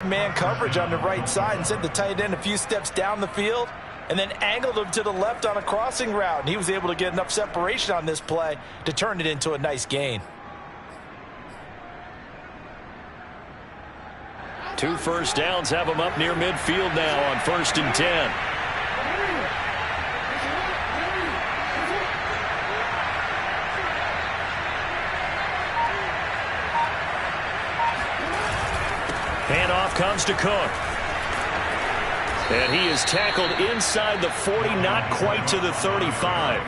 Man coverage on the right side and sent the tight end a few steps down the field and then angled him to the left on a crossing route. And he was able to get enough separation on this play to turn it into a nice gain. 2 first downs have him up near midfield now on 1st and 10. Handoff comes to Cook. And he is tackled inside the 40, not quite to the 35.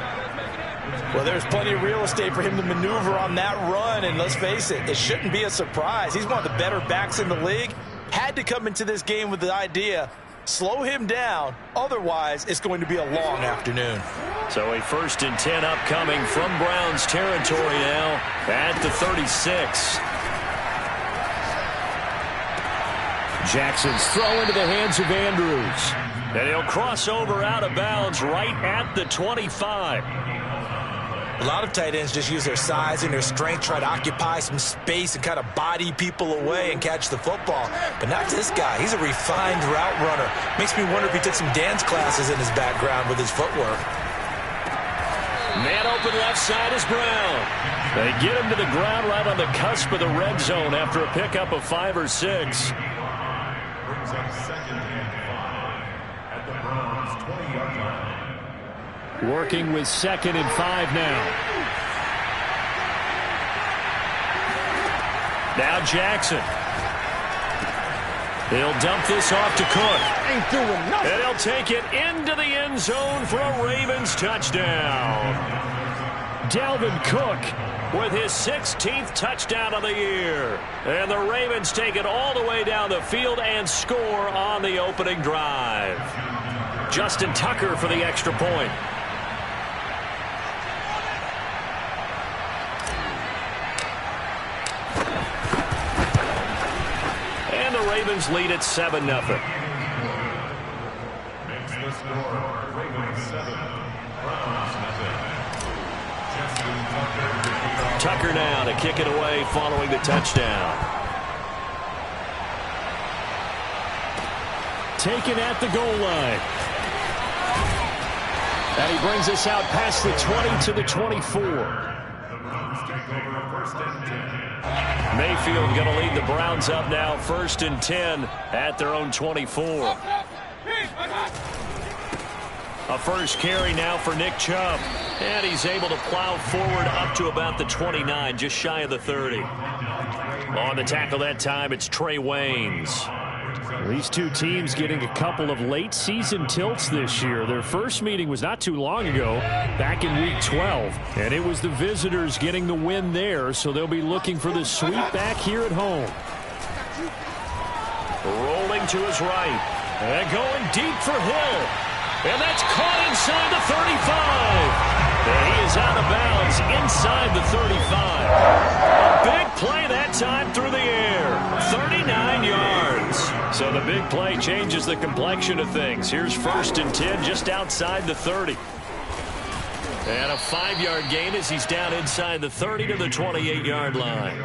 Well, there's plenty of real estate for him to maneuver on that run, and let's face it, it shouldn't be a surprise. He's one of the better backs in the league. Had to come into this game with the idea, slow him down, otherwise it's going to be a long afternoon. So a 1st and 10 upcoming from Browns territory now at the 36. Jackson's throw into the hands of Andrews. And he'll cross over out of bounds right at the 25. A lot of tight ends just use their size and their strength, try to occupy some space and kind of body people away and catch the football. But not this guy. He's a refined route runner. Makes me wonder if he took some dance classes in his background with his footwork. Man open left side is Brown. They get him to the ground right on the cusp of the red zone after a pickup of 5 or 6. Brings up 2nd and 5 at the Browns 20-yard line. Working with 2nd and 5 now. Now Jackson. He'll dump this off to Cook. Ain't doing nothing. And he'll take it into the end zone for a Ravens touchdown. Dalvin Cook with his 16th touchdown of the year. And the Ravens take it all the way down the field and score on the opening drive. Justin Tucker for the extra point. And the Ravens lead at 7-0. Makes the score. Ravens 7, Browns 0. Tucker now to kick it away following the touchdown. Taken at the goal line. And he brings us out past the 20 to the 24. The Browns take over 1st and 10. Mayfield going to lead the Browns up now 1st and 10 at their own 24. A first carry now for Nick Chubb. And he's able to plow forward up to about the 29, just shy of the 30. On the tackle that time, it's Trey Waynes. These two teams getting a couple of late season tilts this year. Their first meeting was not too long ago, back in week 12. And it was the visitors getting the win there, so they'll be looking for the sweep back here at home. Rolling to his right. And going deep for Hill. And that's caught inside the 35. And he is out of bounds inside the 35. A big play that time through the air. 39 yards. So the big play changes the complexion of things. Here's 1st and 10 just outside the 30. And a 5-yard gain as he's down inside the 30 to the 28-yard line.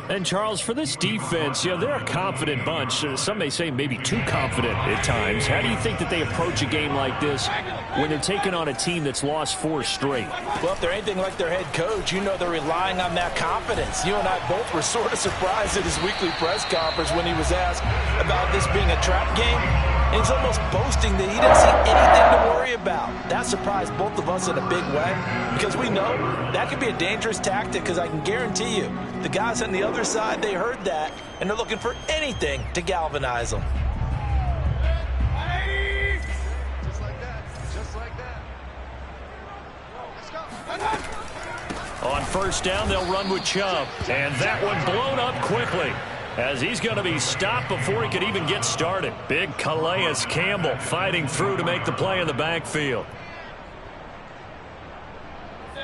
And, Charles, for this defense, you know, they're a confident bunch. Some may say maybe too confident at times. How do you think that they approach a game like this when they're taking on a team that's lost 4 straight? Well, if they're anything like their head coach, you know they're relying on that confidence. You and I both were sort of surprised at his weekly press conference when he was asked about this being a trap game. And he's almost boasting that he didn't see anything to worry about. That surprised both of us in a big way because we know that could be a dangerous tactic because I can guarantee you the guys on the other side, they heard that, and they're looking for anything to galvanize them. Just like that. Just like that. Let's go. On 1st down, they'll run with Chubb. And that one blown up quickly as he's going to be stopped before he could even get started. Big Calais Campbell fighting through to make the play in the backfield.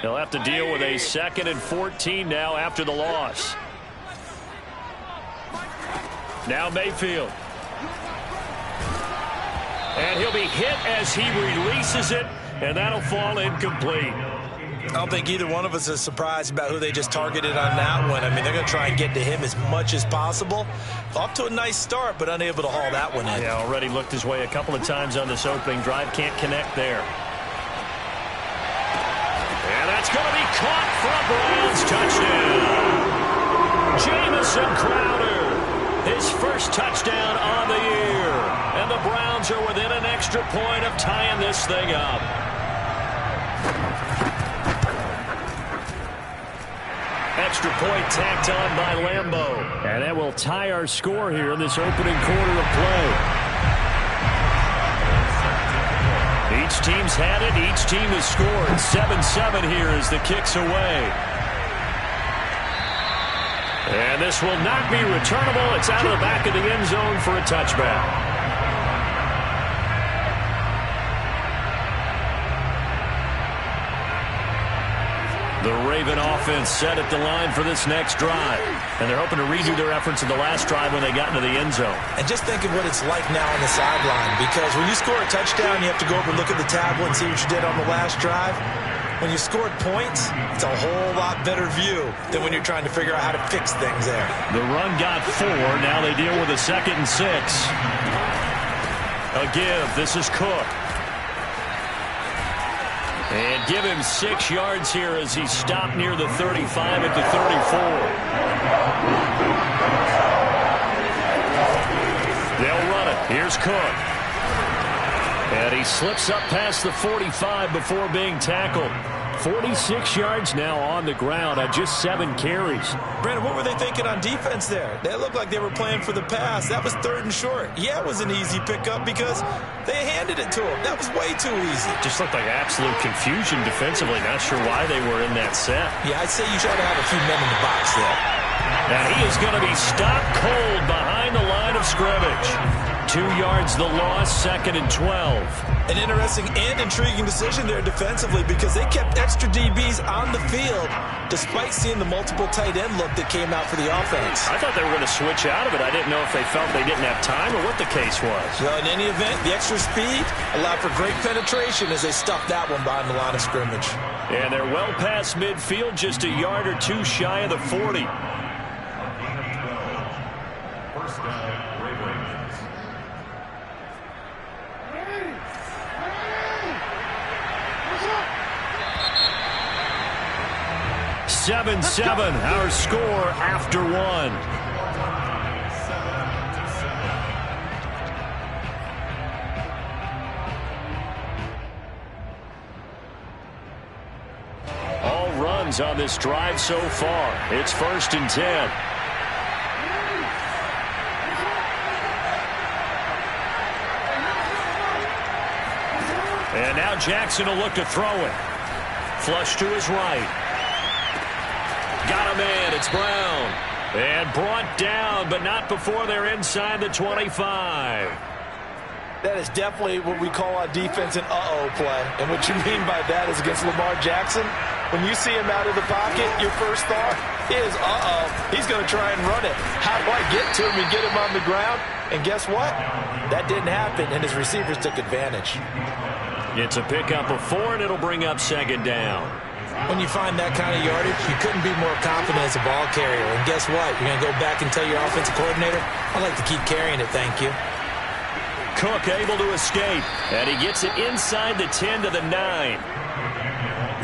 He'll have to deal with a 2nd and 14 now after the loss. Now Mayfield. And he'll be hit as he releases it, and that'll fall incomplete. I don't think either one of us is surprised about who they just targeted on that one. I mean, they're going to try and get to him as much as possible. Off to a nice start, but unable to haul that one in. Yeah, already looked his way a couple of times on this opening drive. Can't connect there. And that's going to be caught for a Browns touchdown. Jamison Crowder, his first touchdown on the year. And the Browns are within an extra point of tying this thing up. Extra point tacked on by Lambeau. And that will tie our score here in this opening quarter of play. Each team's had it. Each team has scored. 7-7 here as the kick's away. And this will not be returnable. It's out of the back of the end zone for a touchback. The Raven offense set at the line for this next drive. And they're hoping to redo their efforts in the last drive when they got into the end zone. And just think of what it's like now on the sideline. Because when you score a touchdown, you have to go over and look at the tablet and see what you did on the last drive. When you scored points, it's a whole lot better view than when you're trying to figure out how to fix things there. The run got 4. Now they deal with a 2nd and 6. A give. This is Cook. And give him 6 yards here as he stopped near the 35 at the 34. They'll run it. Here's Cook. And he slips up past the 45 before being tackled. 46 yards now on the ground on just 7 carries. Brandon, what were they thinking on defense there? They looked like they were playing for the pass. That was 3rd and short. Yeah, it was an easy pickup because they handed it to him. That was way too easy. Just looked like absolute confusion defensively. Not sure why they were in that set. Yeah, I'd say you try to have a few men in the box there. And he is going to be stopped cold behind the line of scrimmage. 2 yards the loss, 2nd and 12. An interesting and intriguing decision there defensively because they kept extra DBs on the field despite seeing the multiple tight end look that came out for the offense. I thought they were going to switch out of it. I didn't know if they felt they didn't have time or what the case was. Well, in any event, the extra speed allowed for great penetration as they stuffed that one behind the line of scrimmage. And they're well past midfield, just a yard or two shy of the 40. First down, Ravens. 7-7, our score after 1. All runs on this drive so far. It's 1st and 10. And now Jackson will look to throw it. Flush to his right. Got a man. It's Brown. And brought down, but not before they're inside the 25. That is definitely what we call on defense an uh-oh play. And what you mean by that is against Lamar Jackson, when you see him out of the pocket, your first thought is, uh-oh, he's going to try and run it. How do I get to him and get him on the ground? And guess what? That didn't happen, and his receivers took advantage. It's a pickup of 4, and it'll bring up 2nd down. When you find that kind of yardage, you couldn't be more confident as a ball carrier. And guess what? You're going to go back and tell your offensive coordinator, I'd like to keep carrying it, thank you. Cook able to escape, and he gets it inside the 10 to the 9.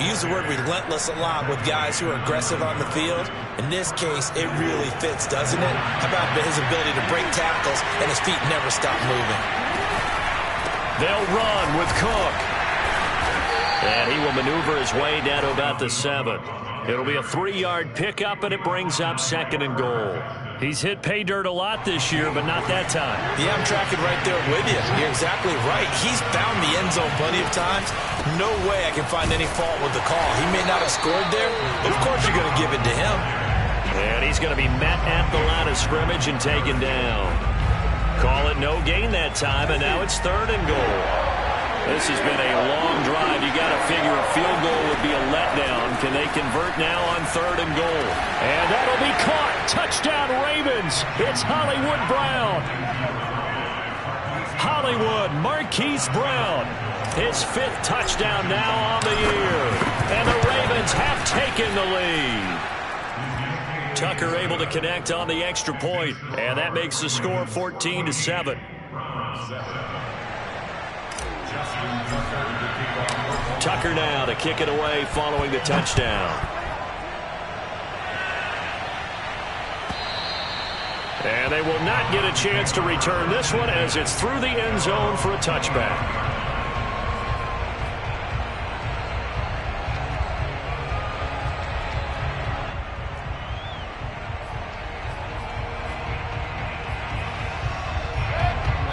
We use the word relentless a lot with guys who are aggressive on the field. In this case, it really fits, doesn't it? How about his ability to break tackles and his feet never stop moving? They'll run with Cook. And he will maneuver his way down to about the 7. It'll be a 3-yard pickup, and it brings up 2nd and goal. He's hit pay dirt a lot this year, but not that time. Yeah, I'm tracking right there with you. You're exactly right. He's found the end zone plenty of times. No way I can find any fault with the call. He may not have scored there, but of course you're going to give it to him. And he's going to be met at the line of scrimmage and taken down. Call it no gain that time, and now it's 3rd and goal. This has been a long drive. You got to figure a field goal would be a letdown. Can they convert now on 3rd and goal? And that'll be caught. Touchdown Ravens. It's Hollywood Brown. Hollywood Marquise Brown. His 5th touchdown now on the year. And the Ravens Ravens have taken the lead. Tucker able to connect on the extra point, and that makes the score 14-7. Tucker now to kick it away following the touchdown. And they will not get a chance to return this one as it's through the end zone for a touchback.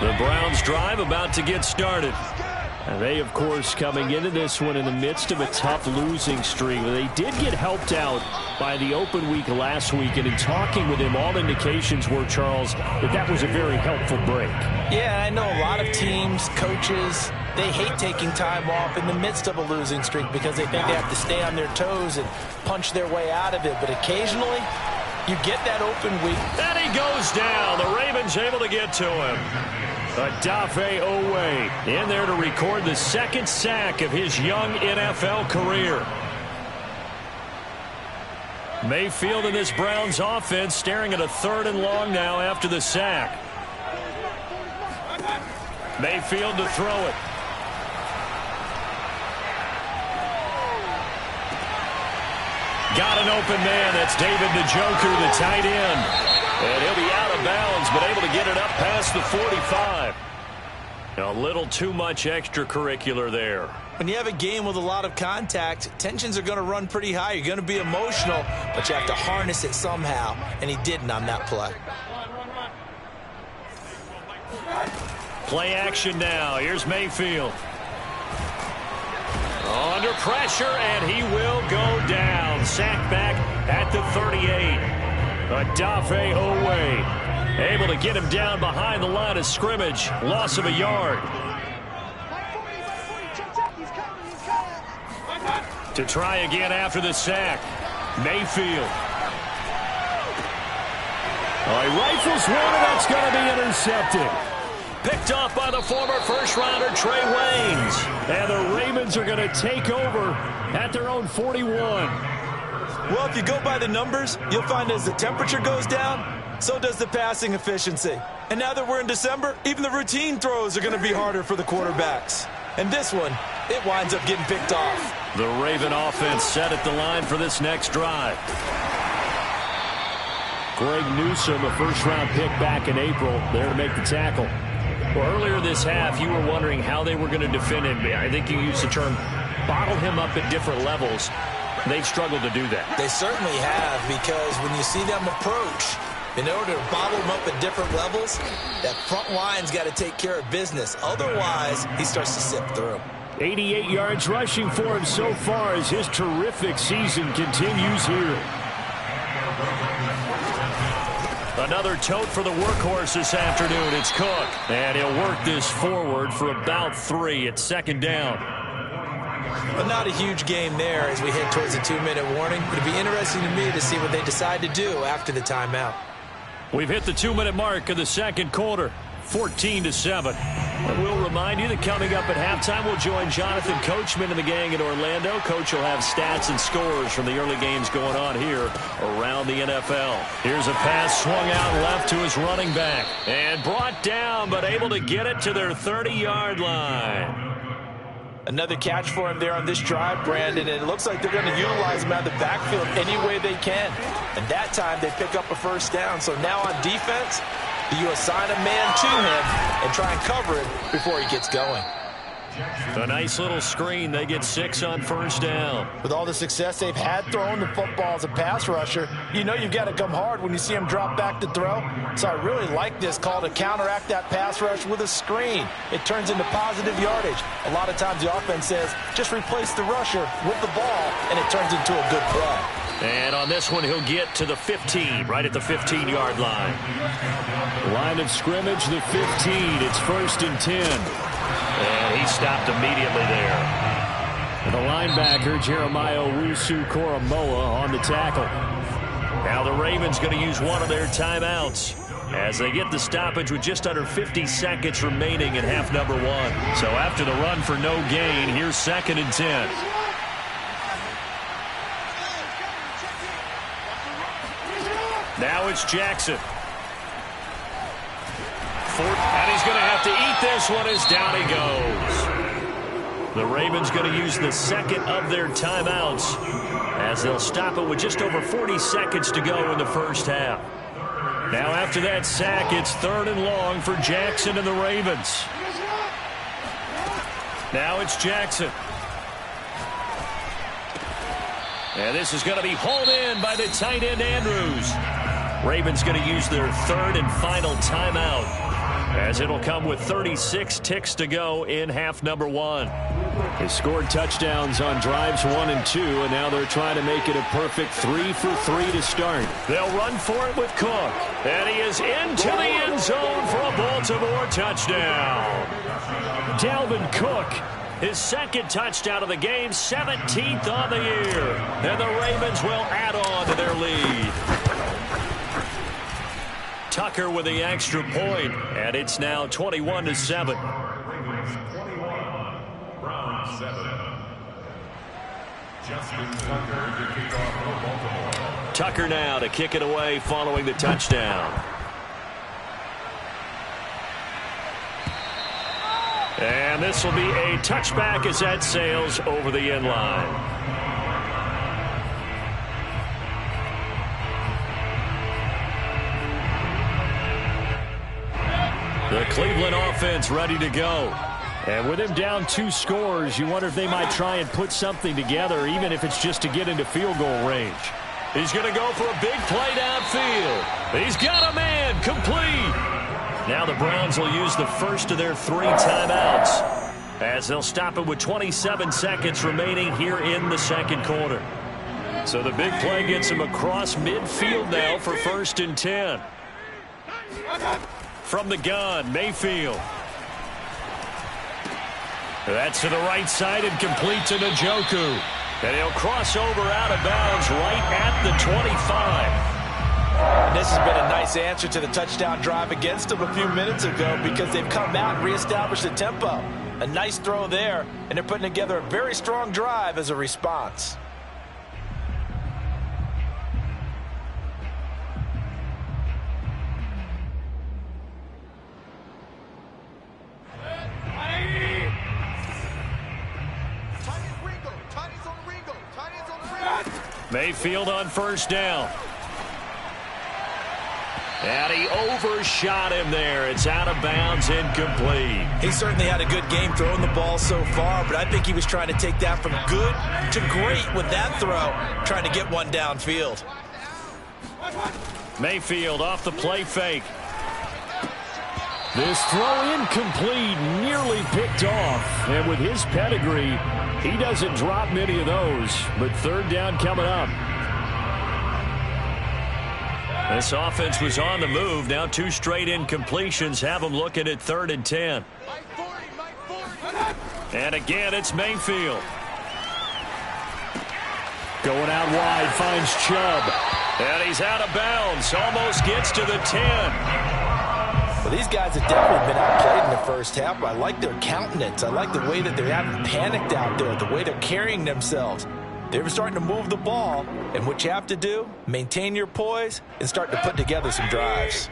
The Browns drive about to get started. And they, of course, coming into this one in the midst of a tough losing streak. They did get helped out by the open week last week, and in talking with him, all indications were, Charles, that was a very helpful break. Yeah, I know a lot of teams, coaches, they hate taking time off in the midst of a losing streak because they think they have to stay on their toes and punch their way out of it. But occasionally, you get that open week. And he goes down. The Ravens able to get to him. Odafe Owe in there to record the second sack of his young NFL career. Mayfield in this Browns offense staring at a 3rd and long now after the sack. Mayfield to throw it. Got an open man. That's David Njoku, the tight end. And he'll be out of bounds, but able to get it up past the 45. A little too much extracurricular there. When you have a game with a lot of contact, tensions are going to run pretty high. You're going to be emotional, but you have to harness it somehow, and he didn't on that play. Play action now. Here's Mayfield. Under pressure, and he will go down. Sacked back at the 38. Odafe Owe able to get him down behind the line of scrimmage. Loss of a yard. To try again after the sack. Mayfield. He rifles one, and that's going to be intercepted. Picked off by the former first-rounder Trey Waynes. And the Ravens are going to take over at their own 41. Well, if you go by the numbers, you'll find as the temperature goes down, so does the passing efficiency. And now that we're in December, even the routine throws are going to be harder for the quarterbacks. And this one, it winds up getting picked off. The Raven offense set at the line for this next drive. Greg Newsome, a first-round pick back in April, there to make the tackle. Well, earlier this half, you were wondering how they were going to defend him. I think you used the term bottle him up at different levels. They've struggled to do that. They certainly have, because when you see them approach, in order to bottle them up at different levels, that front line's got to take care of business. Otherwise, he starts to sift through. 88 yards rushing for him so far as his terrific season continues here. Another tote for the workhorse this afternoon. It's Cook. And he'll work this forward for about 3 at 2nd down. But not a huge game there as we head towards the 2-minute warning. It'll be interesting to me to see what they decide to do after the timeout. We've hit the 2-minute mark of the second quarter, 14-7. And we'll remind you that coming up at halftime, we'll join Jonathan Coachman and the gang in Orlando. Coach will have stats and scores from the early games going on here around the NFL. Here's a pass swung out left to his running back. And brought down, but able to get it to their 30-yard line. Another catch for him there on this drive, Brandon, and it looks like they're going to utilize him out of the backfield any way they can. And that time they pick up a first down. So now on defense, you assign a man to him and try and cover it before he gets going. A nice little screen. They get 6 on first down. With all the success they've had throwing the football as a pass rusher, you know you've got to come hard when you see him drop back to throw. So I really like this call to counteract that pass rush with a screen. It turns into positive yardage. A lot of times the offense says, just replace the rusher with the ball, and it turns into a good play. And on this one, he'll get to the 15, right at the 15-yard line. Line of scrimmage, the 15. It's 1st and 10. And he stopped immediately there. The linebacker, Jeremiah Owusu-Koramoah, on the tackle. Now the Ravens going to use one of their timeouts as they get the stoppage with just under 50 seconds remaining in half number 1. So after the run for no gain, here's 2nd and 10. It's Jackson. And he's going to have to eat this one as down he goes. The Ravens going to use the second of their timeouts as they'll stop it with just over 40 seconds to go in the first half. Now after that sack, it's 3rd and long for Jackson and the Ravens. Now it's Jackson. And this is going to be hauled in by the tight end Andrews. Ravens going to use their 3rd and final timeout, as it'll come with 36 ticks to go in half number 1. They scored touchdowns on drives 1 and 2, and now they're trying to make it a perfect 3 for 3 to start. They'll run for it with Cook. And he is into the end zone for a Baltimore touchdown. Dalvin Cook, his 2nd touchdown of the game, 17th on the year. And the Ravens will add on to their lead. Tucker with the extra point, and it's now 21-7. Tucker now to kick it away following the touchdown. And this will be a touchback as that sails over the end line. The Cleveland offense ready to go. And with him down 2 scores, you wonder if they might try and put something together, even if it's just to get into field goal range. He's going to go for a big play downfield. He's got a man, complete. Now the Browns will use the first of their 3 timeouts, as they'll stop it with 27 seconds remaining here in the second quarter. So the big play gets him across midfield now for 1st and 10. From the gun, Mayfield. That's to the right side and complete to Njoku. And he'll cross over out of bounds right at the 25. And this has been a nice answer to the touchdown drive against them a few minutes ago, because they've come out and reestablished the tempo. A nice throw there, and they're putting together a very strong drive as a response. Mayfield on 1st down. And he overshot him there. It's out of bounds, incomplete. He certainly had a good game throwing the ball so far, but I think he was trying to take that from good to great with that throw, trying to get one downfield. Mayfield off the play fake. This throw incomplete, nearly picked off. And with his pedigree, he doesn't drop many of those. But 3rd down coming up. This offense was on the move. Now 2 straight incompletions have them looking at 3rd and 10. And again, it's Mayfield. Going out wide, finds Chubb. And he's out of bounds. Almost gets to the 10. Well, these guys have definitely been outplayed in the first half. I like their countenance. I like the way that they haven't panicked out there, the way they're carrying themselves. They're starting to move the ball, and what you have to do, maintain your poise and start to put together some drives.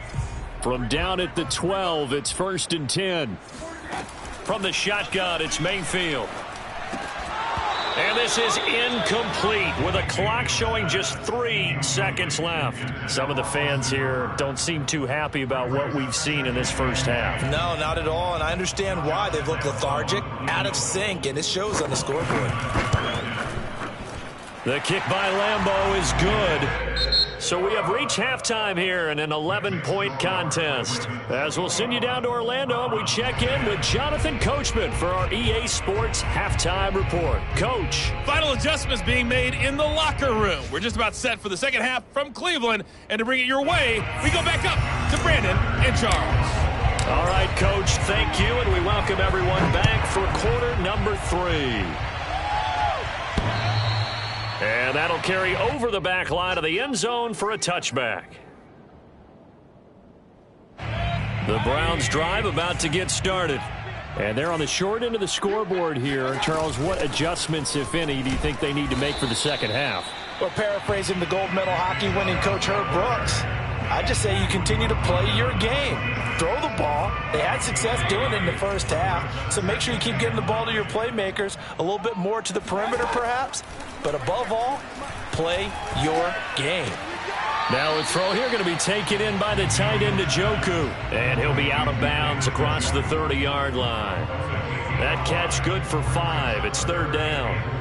From down at the 12, it's 1st and 10. From the shotgun, it's Mayfield. And this is incomplete with a clock showing just 3 seconds left. Some of the fans here don't seem too happy about what we've seen in this first half. No, not at all, and I understand why. They've looked lethargic, out of sync, and it shows on the scoreboard. The kick by Lambeau is good. So we have reached halftime here in an 11-point contest. As we'll send you down to Orlando, we check in with Jonathan Coachman for our EA Sports Halftime Report. Coach. Final adjustments being made in the locker room. We're just about set for the second half from Cleveland. And to bring it your way, we go back up to Brandon and Charles. All right, Coach, thank you. And we welcome everyone back for quarter number 3. And that'll carry over the back line of the end zone for a touchback. The Browns drive about to get started. And they're on the short end of the scoreboard here. Charles, what adjustments, if any, do you think they need to make for the second half? Well, paraphrasing the gold medal hockey winning coach Herb Brooks, I just say you continue to play your game. Throw the ball. They had success doing it in the first half, so make sure you keep getting the ball to your playmakers, a little bit more to the perimeter perhaps, but above all, play your game. Now a throw here going to be taken in by the tight end Njoku, and he'll be out of bounds across the 30-yard line. That catch good for 5. It's third down.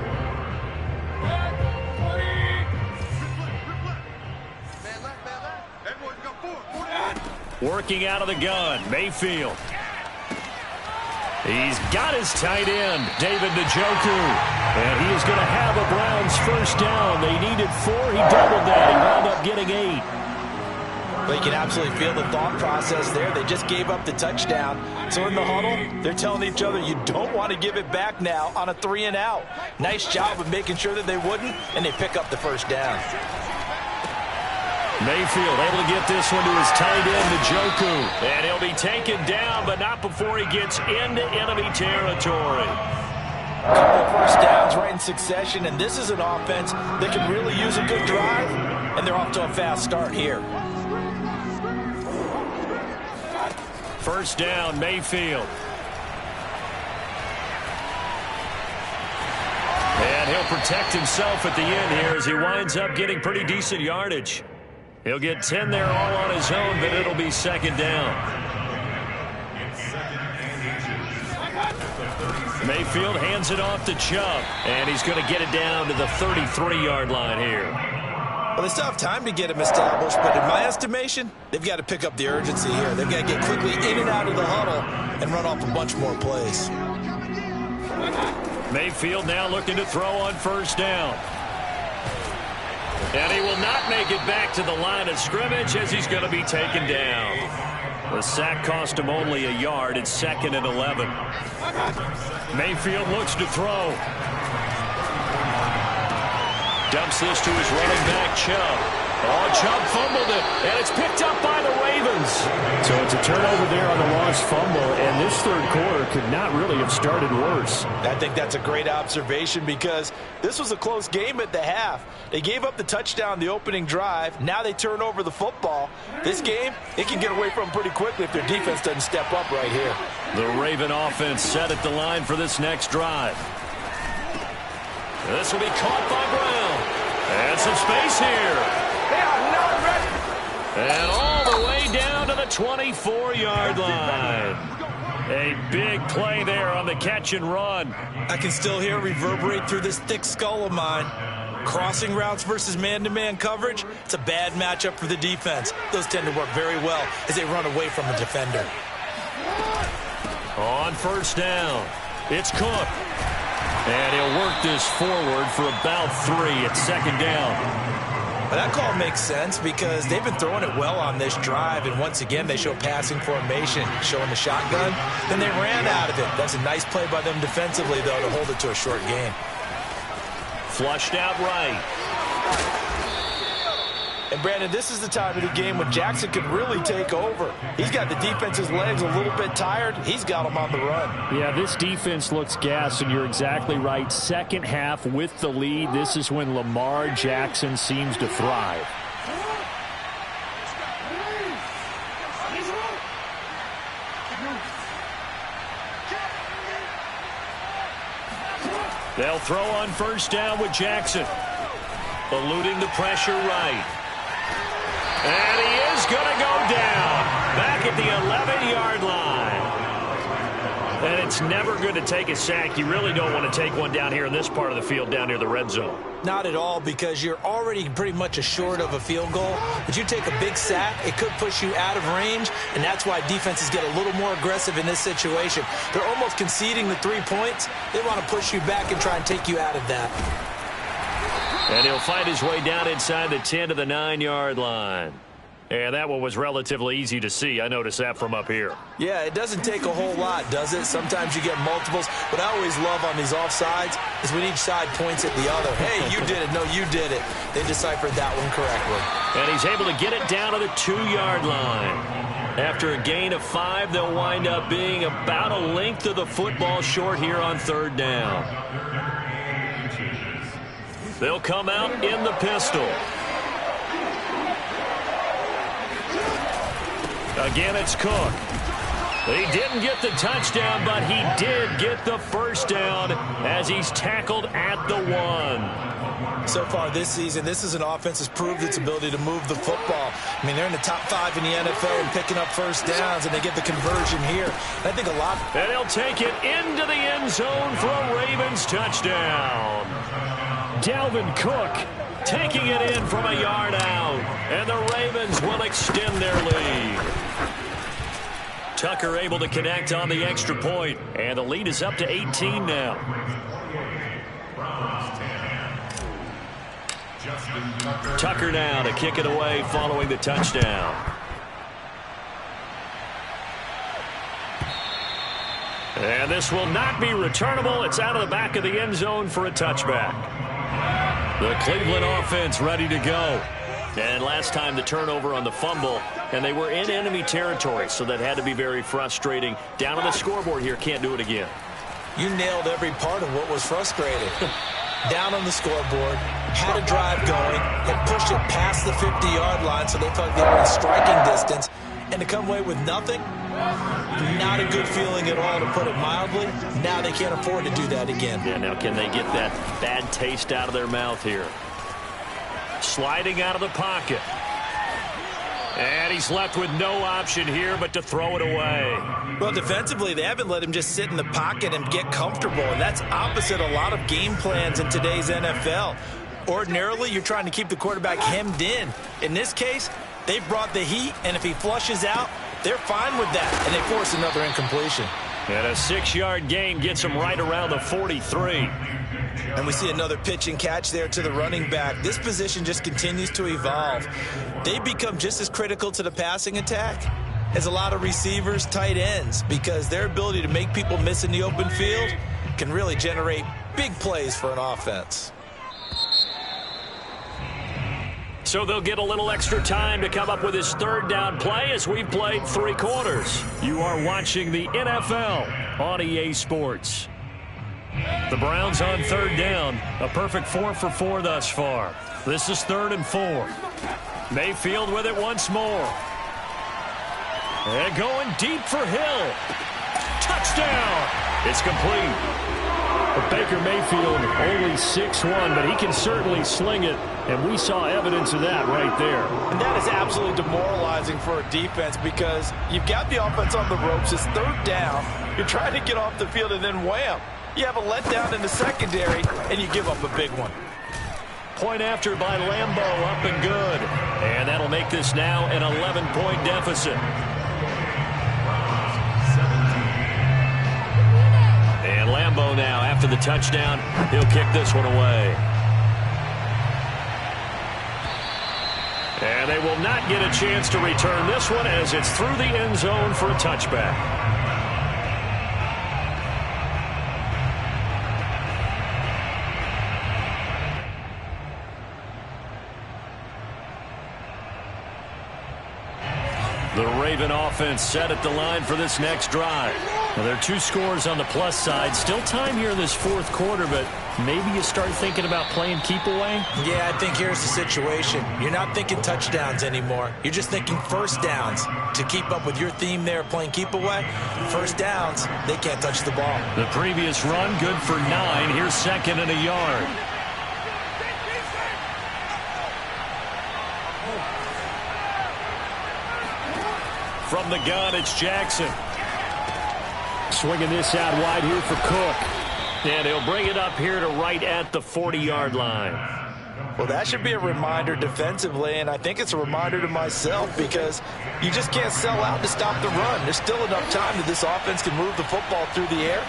Working out of the gun, Mayfield. He's got his tight end, David Njoku. And he is going to have a Browns first down. They needed 4. He doubled that. He wound up getting 8. But you can absolutely feel the thought process there. They just gave up the touchdown. So in the huddle, they're telling each other, you don't want to give it back now on a 3-and-out. Nice job of making sure that they wouldn't, and they pick up the first down. Mayfield able to get this one to his tight end, Njoku. And he'll be taken down, but not before he gets into enemy territory. A couple of first downs right in succession, and this is an offense that can really use a good drive, and they're off to a fast start here. First down, Mayfield. And he'll protect himself at the end here as he winds up getting pretty decent yardage. He'll get 10 there all on his own, but it'll be second down. Mayfield hands it off to Chubb, and he's going to get it down to the 33-yard line here. Well, they still have time to get him established, but in my estimation, they've got to pick up the urgency here. They've got to get quickly in and out of the huddle and run off a bunch more plays. Mayfield now looking to throw on first down. And he will not make it back to the line of scrimmage as he's going to be taken down. The sack cost him only a yard. It's 2nd and 11. Mayfield looks to throw. Dumps this to his running back, Chubb. Oh, Chubb fumbled it, and it's picked up by the Ravens. So it's a turnover there on the lost fumble, and this third quarter could not really have started worse. I think that's a great observation because this was a close game at the half. They gave up the touchdown the opening drive. Now they turn over the football. This game, they can get away from pretty quickly if their defense doesn't step up right here. The Raven offense set at the line for this next drive. This will be caught by Brown. And some space here. They are not ready. And all the way down to the 24-yard line. A big play there on the catch and run. I can still hear it reverberate through this thick skull of mine. Crossing routes versus man-to-man coverage, it's a bad matchup for the defense. Those tend to work very well as they run away from a defender. On first down, it's Cook. And he'll work this forward for about 3 at second down. But that call makes sense because they've been throwing it well on this drive, and once again they show passing formation, showing the shotgun. Then they ran out of it. That's a nice play by them defensively, though, to hold it to a short game. Flushed out right. And, Brandon, this is the time of the game when Jackson can really take over. He's got the defense's legs a little bit tired. He's got them on the run. Yeah, this defense looks gassed, and you're exactly right. Second half with the lead, this is when Lamar Jackson seems to thrive. They'll throw on first down with Jackson. Eluding the pressure right. And he is going to go down. Back at the 11-yard line. And it's never good to take a sack. You really don't want to take one down here in this part of the field down near the red zone. Not at all, because you're already pretty much assured of a field goal. But you take a big sack, it could push you out of range, and that's why defenses get a little more aggressive in this situation. They're almost conceding the 3 points. They want to push you back and try and take you out of that. And he'll find his way down inside the 10 to the 9-yard line. And that one was relatively easy to see. I noticed that from up here. Yeah, it doesn't take a whole lot, does it? Sometimes you get multiples. What I always love on these offsides is when each side points at the other. Hey, you did it. No, you did it. They deciphered that one correctly. And he's able to get it down to the 2-yard line. After a gain of 5, they'll wind up being about a length of the football short here on third down. They'll come out in the pistol. Again, it's Cook. He didn't get the touchdown, but he did get the first down as he's tackled at the 1. So far this season, this is an offense that's proved its ability to move the football. I mean, they're in the top 5 in the NFL and picking up first downs, and they get the conversion here. I think a lot. And he'll take it into the end zone for a Ravens touchdown. Dalvin Cook taking it in from a yard out, and the Ravens will extend their lead. Tucker able to connect on the extra point, and the lead is up to 18 now. Tucker now to kick it away following the touchdown. And this will not be returnable. It's out of the back of the end zone for a touchback. The Cleveland offense ready to go. And last time the turnover on the fumble, and they were in enemy territory, so that had to be very frustrating. Down on the scoreboard here, can't do it again. You nailed every part of what was frustrating. Down on the scoreboard, had a drive going, had pushed it past the 50-yard line, so they felt like they were in striking distance, and to come away with nothing, not a good feeling at all, to put it mildly. Now they can't afford to do that again. Yeah, now can they get that bad taste out of their mouth here? Sliding out of the pocket. And he's left with no option here but to throw it away. Well, defensively, they haven't let him just sit in the pocket and get comfortable, and that's opposite a lot of game plans in today's NFL. Ordinarily, you're trying to keep the quarterback hemmed in. In this case, they've brought the heat, and if he flushes out, they're fine with that, and they force another incompletion. And a 6-yard gain gets him right around the 43. And we see another pitch and catch there to the running back. This position just continues to evolve. They become just as critical to the passing attack as a lot of receivers, tight ends, because their ability to make people miss in the open field can really generate big plays for an offense. So they'll get a little extra time to come up with his third down play as we've played 3 quarters. You are watching the NFL on EA Sports. The Browns on third down. A perfect 4 for 4 thus far. This is 3rd and 4. Mayfield with it once more. And going deep for Hill. Touchdown. It's complete. But Baker Mayfield only 6'1", but he can certainly sling it, and we saw evidence of that right there. And that is absolutely demoralizing for a defense because you've got the offense on the ropes. It's 3rd down. You're trying to get off the field, and then wham. You have a letdown in the secondary, and you give up a big one. Point after by Lambeau, up and good. And that'll make this now an 11-point deficit. And Lambeau now, after the touchdown, he'll kick this one away. And they will not get a chance to return this one as it's through the end zone for a touchback. The Raven offense set at the line for this next drive. Now, there are 2 scores on the plus side. Still time here in this 4th quarter, but maybe you start thinking about playing keep away? Yeah, I think here's the situation. You're not thinking touchdowns anymore. You're just thinking first downs. To keep up with your theme there, playing keep away, first downs, they can't touch the ball. The previous run, good for 9. Here's 2nd and a yard. From the gun, it's Jackson. Swinging this out wide here for Cook. And he'll bring it up here to right at the 40-yard line. Well, that should be a reminder defensively, and I think it's a reminder to myself because you just can't sell out to stop the run. There's still enough time that this offense can move the football through the air,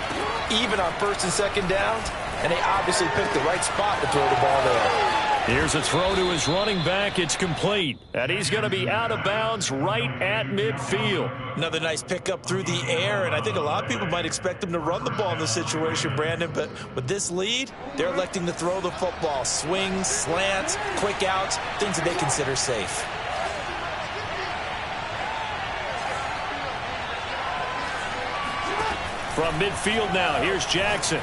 even on 1st and 2nd downs, and they obviously picked the right spot to throw the ball there. Here's a throw to his running back. It's complete. And he's going to be out of bounds right at midfield. Another nice pickup through the air, and I think a lot of people might expect him to run the ball in this situation, Brandon, but with this lead, they're electing to throw the football. Swings, slants, quick outs, things that they consider safe. From midfield now, here's Jackson.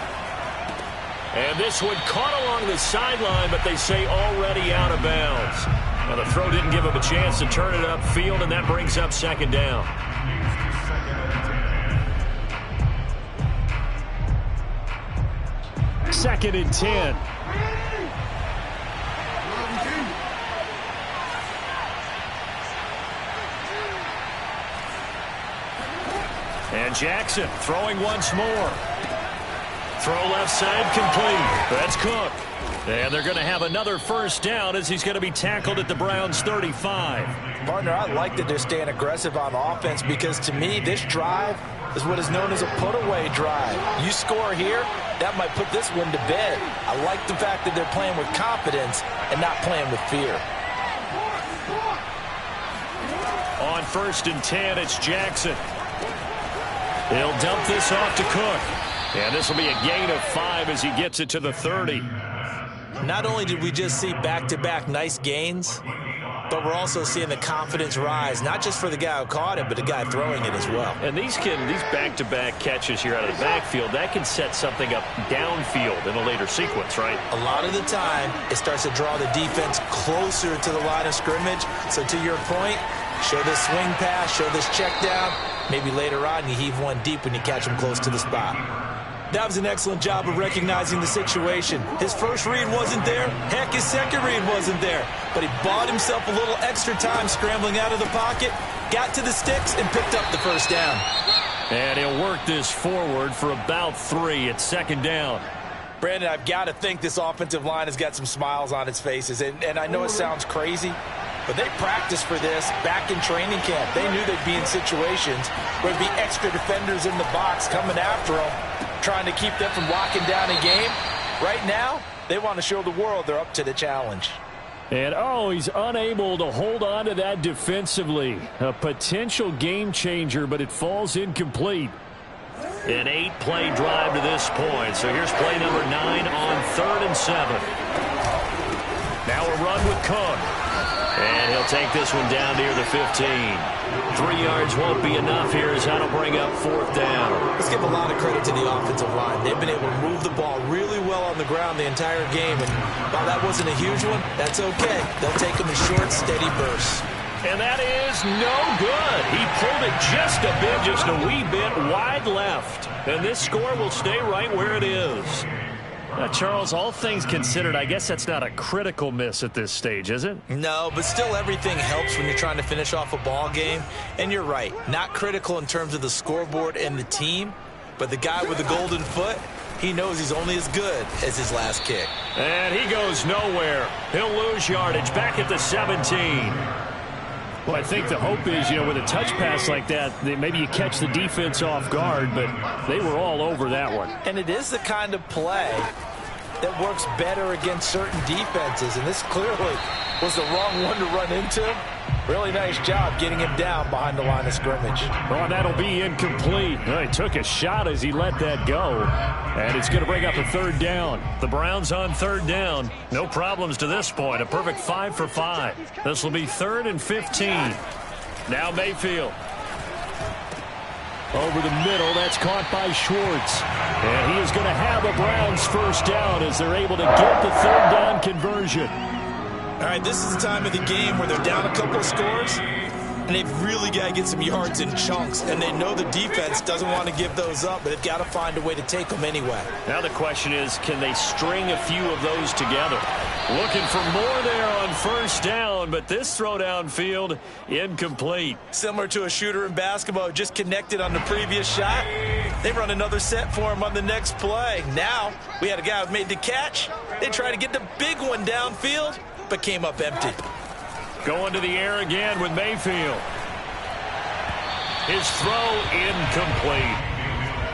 And this one caught along the sideline, but they say already out of bounds. Well, the throw didn't give him a chance to turn it upfield, and that brings up second down. Second and 10. And Jackson throwing once more. Throw left side complete. That's Cook. And they're going to have another first down as he's going to be tackled at the Browns' 35. Partner, I like that they're staying aggressive on offense because to me, this drive is what is known as a put-away drive. You score here, that might put this one to bed. I like the fact that they're playing with confidence and not playing with fear. On first and 10, it's Jackson. He'll dump this off to Cook. And this will be a gain of 5 as he gets it to the 30. Not only did we just see back-to-back nice gains, but we're also seeing the confidence rise, not just for the guy who caught it, but the guy throwing it as well. And these back-to-back catches here out of the backfield, that can set something up downfield in a later sequence, right? A lot of the time, it starts to draw the defense closer to the line of scrimmage. So to your point, show this swing pass, show this check down. Maybe later on you heave one deep when you catch him close to the spot. That was an excellent job of recognizing the situation. His first read wasn't there. Heck, his second read wasn't there. But he bought himself a little extra time scrambling out of the pocket, got to the sticks, and picked up the first down. And he'll work this forward for about 3 at second down. Brandon, I've got to think this offensive line has got some smiles on its faces. And I know it sounds crazy, but they practiced for this back in training camp. They knew they'd be in situations where there'd be extra defenders in the box coming after them, trying to keep them from locking down a game. Right now, they want to show the world they're up to the challenge. And, he's unable to hold on to that defensively. A potential game changer, but it falls incomplete. An 8-play drive to this point. So here's play number 9 on 3rd and 7. Now a run with Cook. And he'll take this one down near the 15. 3 yards won't be enough here as that'll bring up 4th down. Let's give a lot of credit to the offensive line. They've been able to move the ball really well on the ground the entire game. And while that wasn't a huge one, that's okay. They'll take them in short, steady bursts. And that is no good. He pulled it just a wee bit wide left. And this score will stay right where it is. Charles, all things considered, I guess that's not a critical miss at this stage, is it? No, but still everything helps when you're trying to finish off a ball game. And you're right, not critical in terms of the scoreboard and the team, but the guy with the golden foot, he knows he's only as good as his last kick. And he goes nowhere. He'll lose yardage back at the 17. Well, I think the hope is, with a touch pass like that, maybe you catch the defense off guard, but they were all over that one. And it is the kind of play that works better against certain defenses, and this clearly was the wrong one to run into. Really nice job getting him down behind the line of scrimmage. Oh, that'll be incomplete. He took a shot as he let that go, and it's going to bring up a 3rd down. The Browns on 3rd down. No problems to this point. A perfect 5 for 5. This will be 3rd and 15. Now Mayfield. Over the middle, that's caught by Schwartz. And he is going to have a Browns first down as they're able to get the 3rd down conversion. All right, this is the time of the game where they're down a couple of scores, and they've really got to get some yards in chunks, and they know the defense doesn't want to give those up, but they've got to find a way to take them anyway. Now the question is, can they string a few of those together? Looking for more there on first down, but this throw downfield, incomplete. Similar to a shooter in basketball who just connected on the previous shot. They run another set for him on the next play. Now, we had a guy who made the catch. They try to get the big one downfield, but came up empty. Going to the air again with Mayfield. His throw incomplete.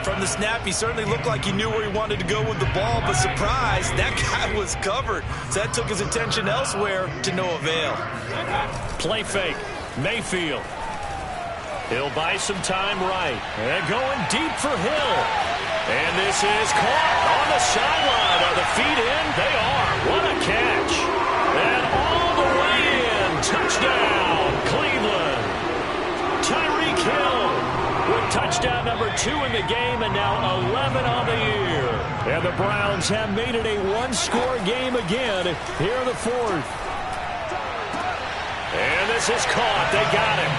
From the snap, he certainly looked like he knew where he wanted to go with the ball, but surprise, that guy was covered. So that took his attention elsewhere to no avail. Play fake. Mayfield. He'll buy some time right. And going deep for Hill. And this is caught on the sideline. Are the feet in? They are. What a catch. And all the way in. Touchdown, Cleveland. Tyreek Hill with touchdown number 2 in the game and now 11 on the year. And the Browns have made it a one-score game again here in the 4th. This is caught. They got him.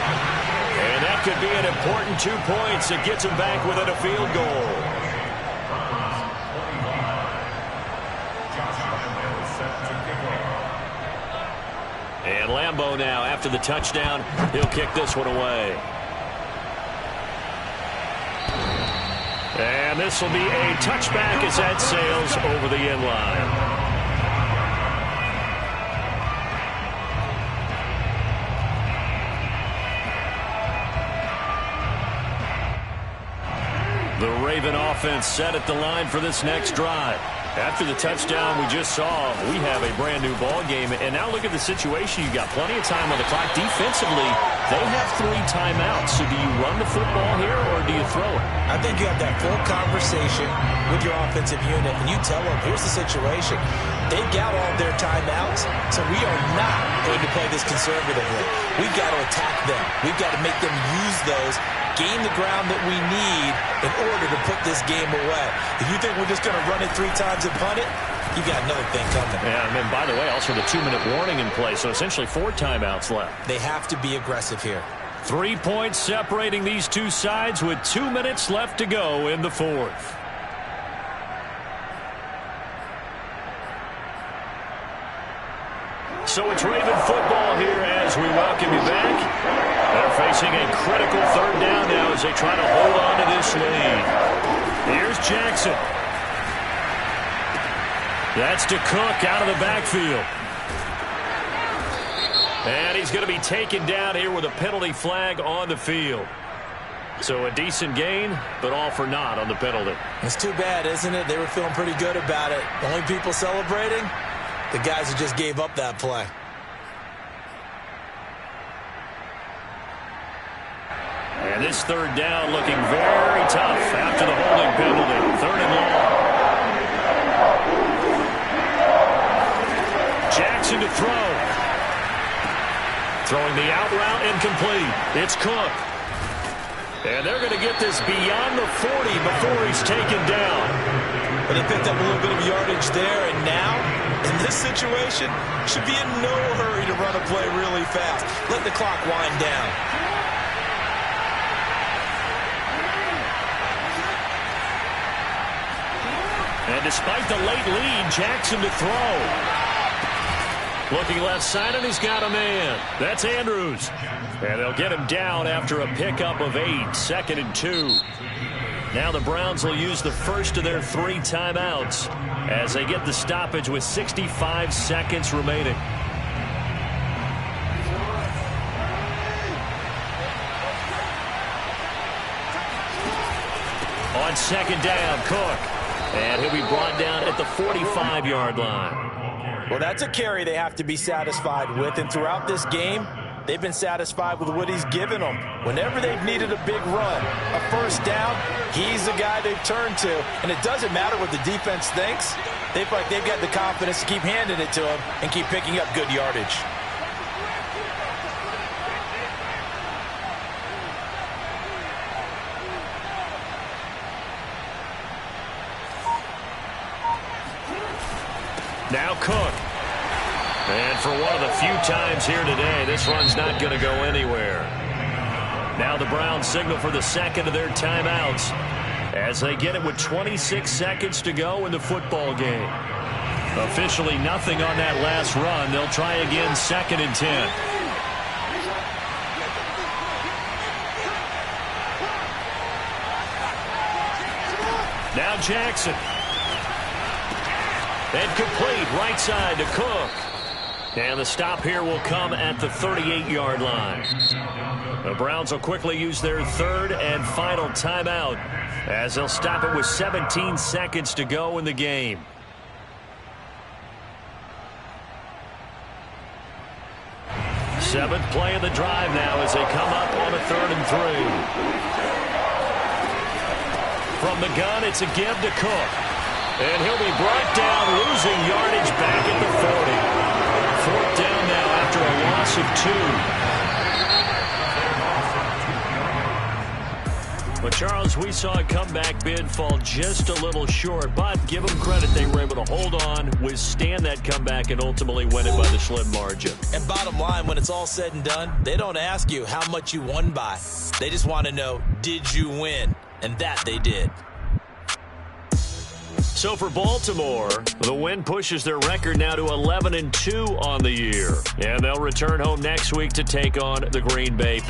And that could be an important 2 points. It gets him back within a field goal. And Lambeau now, after the touchdown, he'll kick this one away. And this will be a touchback as that sails over the end line. The Raven offense set at the line for this next drive. After the touchdown we just saw, we have a brand-new ball game. And now look at the situation. You've got plenty of time on the clock. Defensively, they have 3 timeouts. So do you run the football here or do you throw it? I think you have that full conversation with your offensive unit, and you tell them, here's the situation. They've got all their timeouts, so we are not going to play this conservatively. We've got to attack them. We've got to make them use those, gain the ground that we need in order to put this game away. If you think we're just going to run it 3 times and punt it, you got another thing coming. Yeah, and then, by the way, also the 2-minute warning in play, so essentially 4 timeouts left. They have to be aggressive here. 3 points separating these two sides with 2 minutes left to go in the fourth. So it's Raven football here as we welcome you back. They're facing a critical 3rd down now as they try to hold on to this lead. Here's Jackson. That's to Cook out of the backfield. And he's going to be taken down here with a penalty flag on the field. So a decent gain, but all for naught on the penalty. It's too bad, isn't it? They were feeling pretty good about it. The only people celebrating, the guys who just gave up that play. And this 3rd down looking very tough after the holding penalty. 3rd and long. Jackson to throw. Throwing the out route incomplete. It's Cook. And they're going to get this beyond the 40 before he's taken down. But they picked up a little bit of yardage there, and now, in this situation, should be in no hurry to run a play really fast. Let the clock wind down. And despite the late lead, Jackson to throw. Looking left side, and he's got a man. That's Andrews. And they'll get him down after a pickup of 8, 2nd and 2. Now the Browns will use the first of their 3 timeouts as they get the stoppage with 65 seconds remaining. On 2nd down, Cook. And he'll be brought down at the 45-yard line. Well, that's a carry they have to be satisfied with. And throughout this game, they've been satisfied with what he's given them. Whenever they've needed a big run, a 1st down, he's the guy they've turned to. And it doesn't matter what the defense thinks. They feel like they've got the confidence to keep handing it to him and keep picking up good yardage. Now Cook. And for one of the few times here today, this run's not going to go anywhere. Now the Browns signal for the 2nd of their timeouts as they get it with 26 seconds to go in the football game. Officially nothing on that last run. They'll try again 2nd and 10. Now Jackson. And complete right side to Cook. And the stop here will come at the 38-yard line. The Browns will quickly use their 3rd and final timeout as they'll stop it with 17 seconds to go in the game. Seventh play of the drive now as they come up on a 3rd and 3. From the gun, it's a give to Cook. And he'll be brought down, losing yardage back at the 40. 4th down now after a loss of 2. But, Charles, we saw a comeback bid fall just a little short, but give them credit. They were able to hold on, withstand that comeback, and ultimately win it by the slim margin. And bottom line, when it's all said and done, they don't ask you how much you won by. They just want to know, did you win? And that they did. So for Baltimore, the win pushes their record now to 11-2 on the year. And they'll return home next week to take on the Green Bay Packers.